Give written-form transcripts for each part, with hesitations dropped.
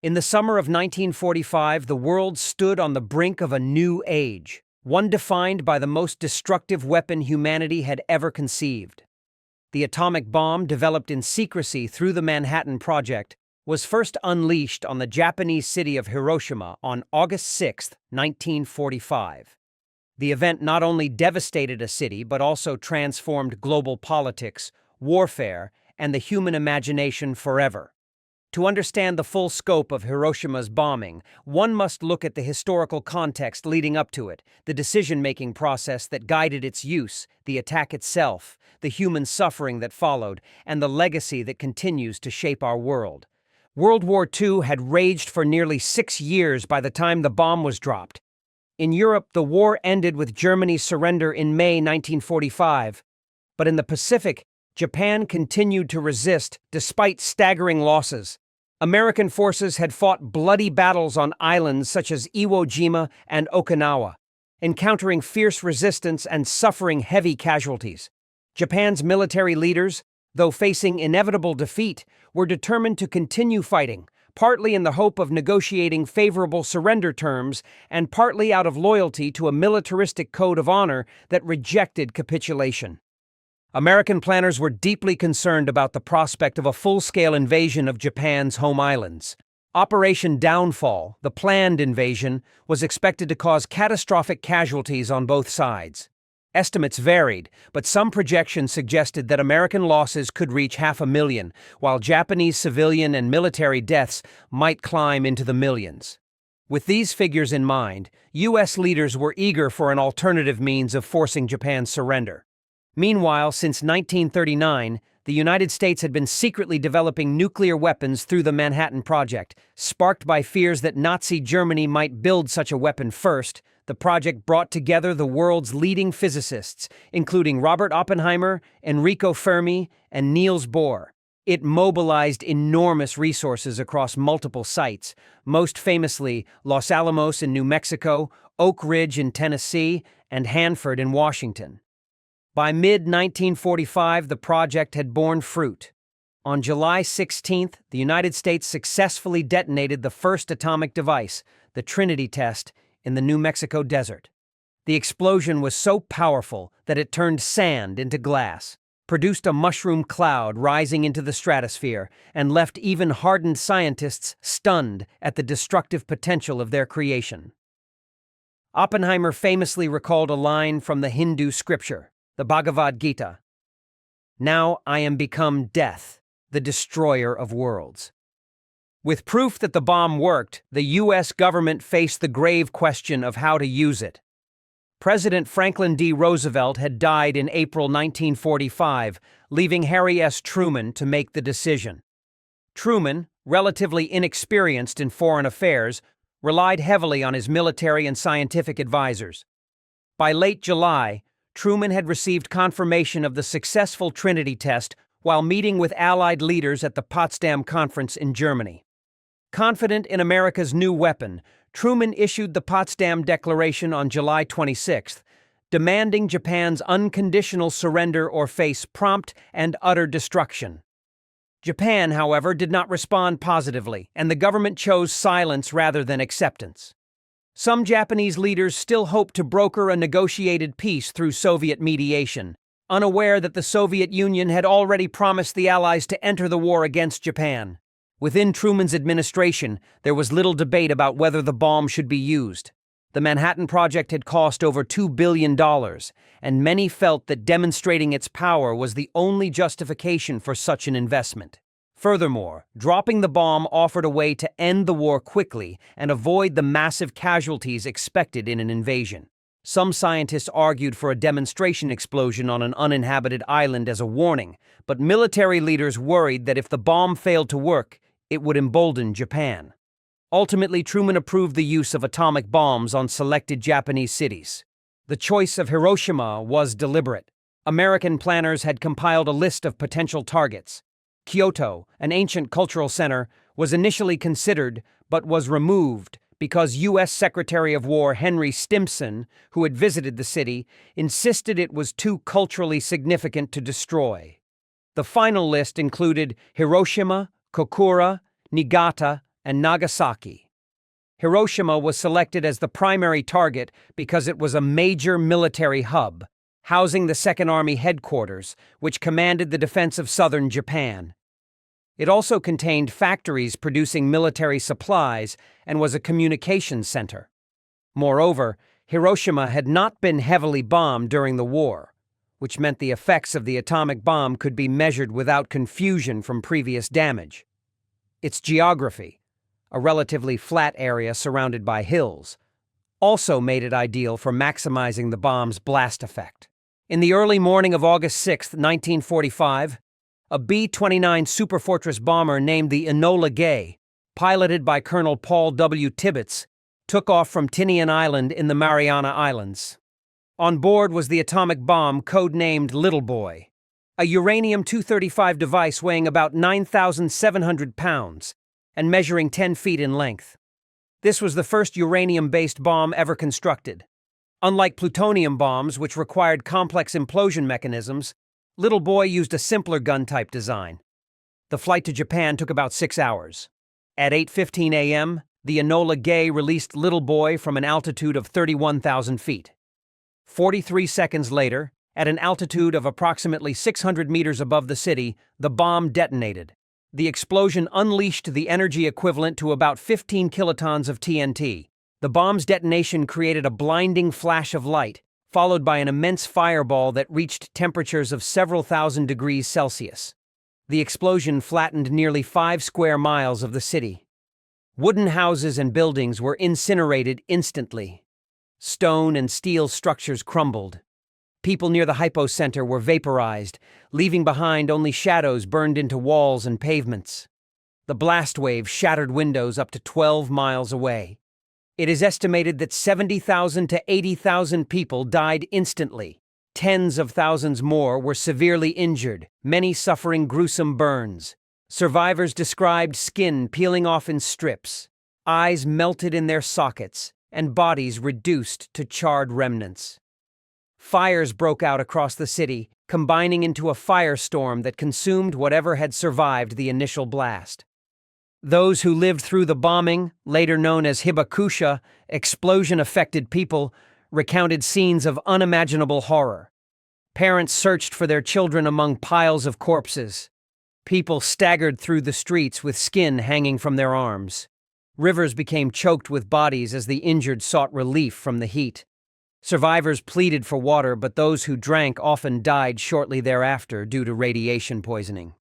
In the summer of 1945, the world stood on the brink of a new age, one defined by the most destructive weapon humanity had ever conceived. The atomic bomb, developed in secrecy through the Manhattan Project, was first unleashed on the Japanese city of Hiroshima on August 6, 1945. The event not only devastated a city but also transformed global politics, warfare, and the human imagination forever. To understand the full scope of Hiroshima's bombing, one must look at the historical context leading up to it, the decision-making process that guided its use, the attack itself, the human suffering that followed, and the legacy that continues to shape our world. World War II had raged for nearly 6 years by the time the bomb was dropped. In Europe, the war ended with Germany's surrender in May 1945, but in the Pacific, Japan continued to resist despite staggering losses. American forces had fought bloody battles on islands such as Iwo Jima and Okinawa, encountering fierce resistance and suffering heavy casualties. Japan's military leaders, though facing inevitable defeat, were determined to continue fighting, partly in the hope of negotiating favorable surrender terms and partly out of loyalty to a militaristic code of honor that rejected capitulation. American planners were deeply concerned about the prospect of a full-scale invasion of Japan's home islands. Operation Downfall, the planned invasion, was expected to cause catastrophic casualties on both sides. Estimates varied, but some projections suggested that American losses could reach 500,000, while Japanese civilian and military deaths might climb into the millions. With these figures in mind, U.S. leaders were eager for an alternative means of forcing Japan's surrender. Meanwhile, since 1939, the United States had been secretly developing nuclear weapons through the Manhattan Project. Sparked by fears that Nazi Germany might build such a weapon first, the project brought together the world's leading physicists, including Robert Oppenheimer, Enrico Fermi, and Niels Bohr. It mobilized enormous resources across multiple sites, most famously Los Alamos in New Mexico, Oak Ridge in Tennessee, and Hanford in Washington. By mid-1945, the project had borne fruit. On July 16th, the United States successfully detonated the first atomic device, the Trinity test, in the New Mexico desert. The explosion was so powerful that it turned sand into glass, produced a mushroom cloud rising into the stratosphere, and left even hardened scientists stunned at the destructive potential of their creation. Oppenheimer famously recalled a line from the Hindu scripture, the Bhagavad Gita. "Now I am become death, the destroyer of worlds." With proof that the bomb worked, the U.S. government faced the grave question of how to use it. President Franklin D. Roosevelt had died in April 1945, leaving Harry S. Truman to make the decision. Truman, relatively inexperienced in foreign affairs, relied heavily on his military and scientific advisors. By late July, Truman had received confirmation of the successful Trinity test while meeting with Allied leaders at the Potsdam Conference in Germany. Confident in America's new weapon, Truman issued the Potsdam Declaration on July 26, demanding Japan's unconditional surrender or face prompt and utter destruction. Japan, however, did not respond positively, and the government chose silence rather than acceptance. Some Japanese leaders still hoped to broker a negotiated peace through Soviet mediation, unaware that the Soviet Union had already promised the Allies to enter the war against Japan. Within Truman's administration, there was little debate about whether the bomb should be used. The Manhattan Project had cost over $2 billion, and many felt that demonstrating its power was the only justification for such an investment. Furthermore, dropping the bomb offered a way to end the war quickly and avoid the massive casualties expected in an invasion. Some scientists argued for a demonstration explosion on an uninhabited island as a warning, but military leaders worried that if the bomb failed to work, it would embolden Japan. Ultimately, Truman approved the use of atomic bombs on selected Japanese cities. The choice of Hiroshima was deliberate. American planners had compiled a list of potential targets. Kyoto, an ancient cultural center, was initially considered but was removed because U.S. Secretary of War Henry Stimson, who had visited the city, insisted it was too culturally significant to destroy. The final list included Hiroshima, Kokura, Niigata, and Nagasaki. Hiroshima was selected as the primary target because it was a major military hub, housing the Second Army headquarters, which commanded the defense of southern Japan. It also contained factories producing military supplies and was a communications center. Moreover, Hiroshima had not been heavily bombed during the war, which meant the effects of the atomic bomb could be measured without confusion from previous damage. Its geography, a relatively flat area surrounded by hills, also made it ideal for maximizing the bomb's blast effect. In the early morning of August 6, 1945, a B-29 Superfortress bomber named the Enola Gay, piloted by Colonel Paul W. Tibbets, took off from Tinian Island in the Mariana Islands. On board was the atomic bomb codenamed Little Boy, a uranium-235 device weighing about 9,700 pounds and measuring 10 feet in length. This was the first uranium-based bomb ever constructed. Unlike plutonium bombs, which required complex implosion mechanisms, Little Boy used a simpler gun-type design. The flight to Japan took about 6 hours. At 8:15 a.m., the Enola Gay released Little Boy from an altitude of 31,000 feet. 43 seconds later, at an altitude of approximately 600 meters above the city, the bomb detonated. The explosion unleashed the energy equivalent to about 15 kilotons of TNT. The bomb's detonation created a blinding flash of light, followed by an immense fireball that reached temperatures of several thousand degrees Celsius. The explosion flattened nearly 5 square miles of the city. Wooden houses and buildings were incinerated instantly. Stone and steel structures crumbled. People near the hypocenter were vaporized, leaving behind only shadows burned into walls and pavements. The blast wave shattered windows up to 12 miles away. It is estimated that 70,000 to 80,000 people died instantly. Tens of thousands more were severely injured, many suffering gruesome burns. Survivors described skin peeling off in strips, eyes melted in their sockets, and bodies reduced to charred remnants. Fires broke out across the city, combining into a firestorm that consumed whatever had survived the initial blast. Those who lived through the bombing, later known as Hibakusha, explosion-affected people, recounted scenes of unimaginable horror. Parents searched for their children among piles of corpses. People staggered through the streets with skin hanging from their arms. Rivers became choked with bodies as the injured sought relief from the heat. Survivors pleaded for water, but those who drank often died shortly thereafter due to radiation poisoning.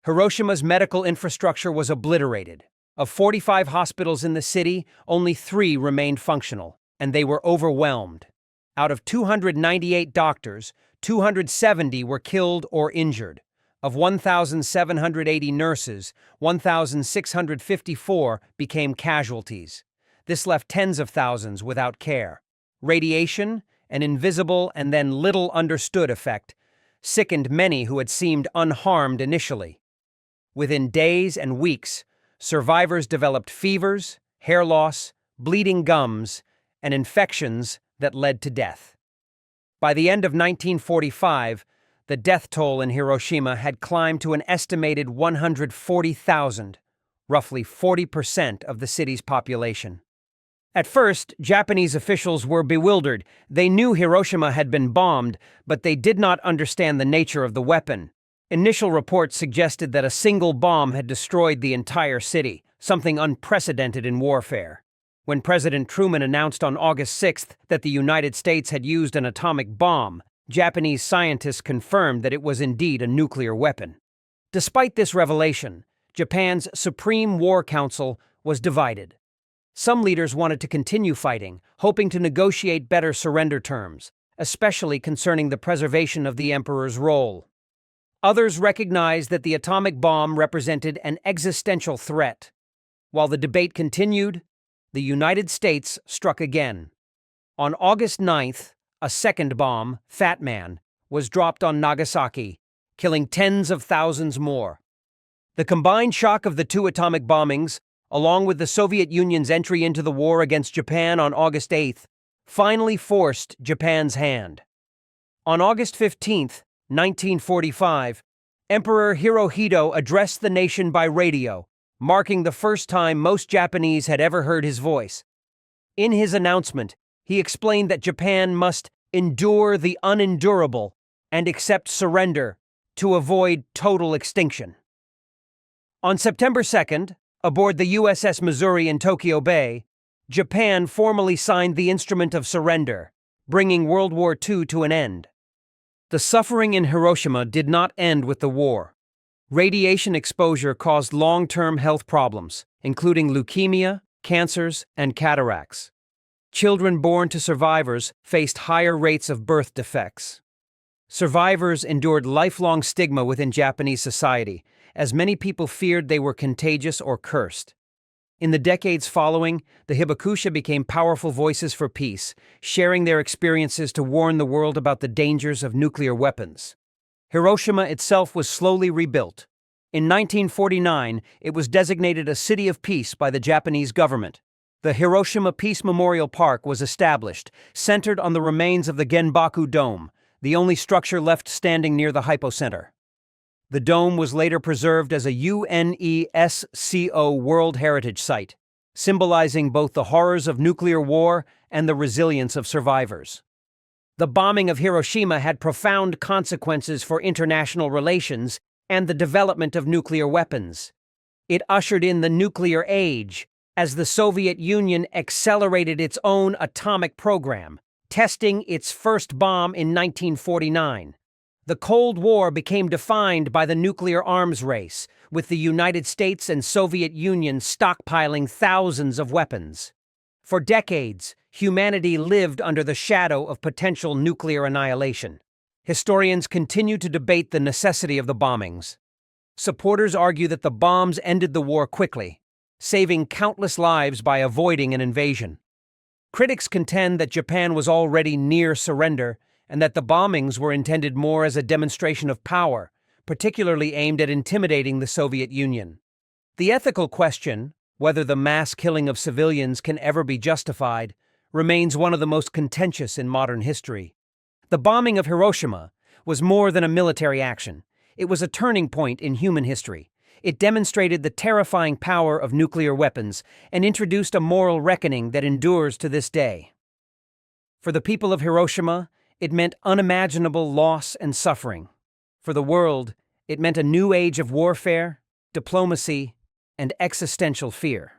Hiroshima's medical infrastructure was obliterated. Of 45 hospitals in the city, only 3 remained functional, and they were overwhelmed. Out of 298 doctors, 270 were killed or injured. Of 1,780 nurses, 1,654 became casualties. This left tens of thousands without care. Radiation, an invisible and then little understood effect, sickened many who had seemed unharmed initially. Within days and weeks, survivors developed fevers, hair loss, bleeding gums, and infections that led to death. By the end of 1945, the death toll in Hiroshima had climbed to an estimated 140,000, roughly 40% of the city's population. At first, Japanese officials were bewildered. They knew Hiroshima had been bombed, but they did not understand the nature of the weapon. Initial reports suggested that a single bomb had destroyed the entire city, something unprecedented in warfare. When President Truman announced on August 6th that the United States had used an atomic bomb, Japanese scientists confirmed that it was indeed a nuclear weapon. Despite this revelation, Japan's Supreme War Council was divided. Some leaders wanted to continue fighting, hoping to negotiate better surrender terms, especially concerning the preservation of the emperor's role. Others recognized that the atomic bomb represented an existential threat. While the debate continued, the United States struck again. On August 9th, a second bomb, Fat Man, was dropped on Nagasaki, killing tens of thousands more. The combined shock of the 2 atomic bombings, along with the Soviet Union's entry into the war against Japan on August 8th, finally forced Japan's hand. On August 15th, 1945, Emperor Hirohito addressed the nation by radio, marking the first time most Japanese had ever heard his voice. In his announcement, he explained that Japan must endure the unendurable and accept surrender to avoid total extinction. On September 2nd, aboard the USS Missouri in Tokyo Bay, Japan formally signed the Instrument of Surrender, bringing World War II to an end. The suffering in Hiroshima did not end with the war. Radiation exposure caused long-term health problems, including leukemia, cancers, and cataracts. Children born to survivors faced higher rates of birth defects. Survivors endured lifelong stigma within Japanese society, as many people feared they were contagious or cursed. In the decades following, the Hibakusha became powerful voices for peace, sharing their experiences to warn the world about the dangers of nuclear weapons. Hiroshima itself was slowly rebuilt. In 1949, it was designated a city of peace by the Japanese government. The Hiroshima Peace Memorial Park was established, centered on the remains of the Genbaku Dome, the only structure left standing near the hypocenter. The dome was later preserved as a UNESCO World Heritage Site, symbolizing both the horrors of nuclear war and the resilience of survivors. The bombing of Hiroshima had profound consequences for international relations and the development of nuclear weapons. It ushered in the nuclear age, as the Soviet Union accelerated its own atomic program, testing its first bomb in 1949. The Cold War became defined by the nuclear arms race, with the United States and Soviet Union stockpiling thousands of weapons. For decades, humanity lived under the shadow of potential nuclear annihilation. Historians continue to debate the necessity of the bombings. Supporters argue that the bombs ended the war quickly, saving countless lives by avoiding an invasion. Critics contend that Japan was already near surrender and that the bombings were intended more as a demonstration of power, particularly aimed at intimidating the Soviet Union. The ethical question, whether the mass killing of civilians can ever be justified, remains one of the most contentious in modern history. The bombing of Hiroshima was more than a military action. It was a turning point in human history. It demonstrated the terrifying power of nuclear weapons and introduced a moral reckoning that endures to this day. For the people of Hiroshima, it meant unimaginable loss and suffering. For the world, it meant a new age of warfare, diplomacy, and existential fear.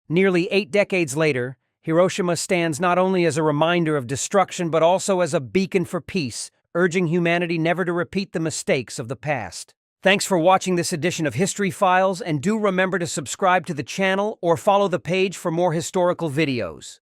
Nearly 8 decades later, Hiroshima stands not only as a reminder of destruction but also as a beacon for peace, urging humanity never to repeat the mistakes of the past. Thanks for watching this edition of History Files, and do remember to subscribe to the channel or follow the page for more historical videos.